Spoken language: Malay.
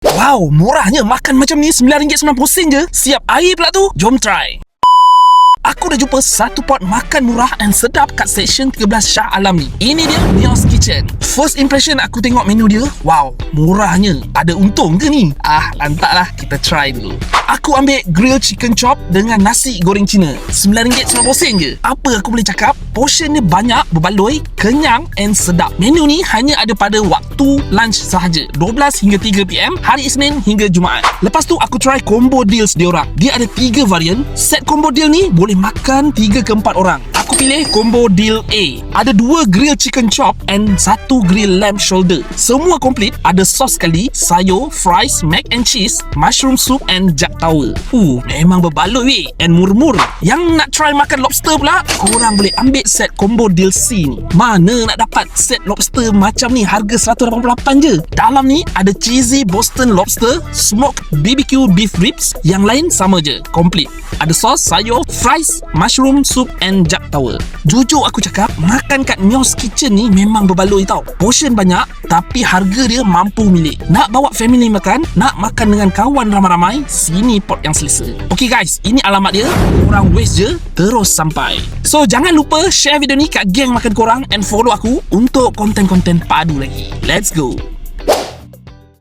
Wow, murahnya makan macam ni RM9.90 je. Siap air pula tu. Jom try. Aku dah jumpa satu pot makan murah dan sedap kat Seksyen 13 Shah Alam ni. Ini dia Mio's Kitchen. First impression aku tengok menu dia, wow, murahnya. Ada untung ke ni? Lantaklah, kita try dulu. Aku ambil grilled chicken chop dengan nasi goreng Cina. RM9.90 je. Apa aku boleh cakap? Portion dia banyak, berbaloi, kenyang and sedap. Menu ni hanya ada pada waktu lunch sahaja, 12 hingga 3 PM, hari Isnin hingga Jumaat. Lepas tu aku try combo deals diorang. Dia ada 3 varian. Set combo deal ni boleh makan 3 ke 4 orang. Aku pilih combo deal A. Ada 2 grilled chicken chop and 1 grilled lamb shoulder. Semua komplit. Ada sos sekali, sayur, fries, mac and cheese, mushroom soup and jak tower. Memang berbaloi weh and murmur. Yang nak try makan lobster pula, korang boleh ambil set combo deal C ni. Mana nak dapat set lobster macam ni harga RM188 je. Dalam ni ada cheesy Boston lobster, smoked BBQ beef ribs, yang lain sama je, komplit. Ada sos, sayur, fries, mushroom soup and jak tower. Jujur aku cakap, makan kat Mio's Kitchen ni memang berbaloi tau. Portion banyak tapi harga dia mampu milik. Nak bawa family makan, nak makan dengan kawan ramai-ramai, sini pot yang selesa. Okay guys, ini alamat dia. Korang waste je terus sampai. So jangan lupa share video ni kat geng makan korang and follow aku untuk konten-konten padu lagi. Let's go.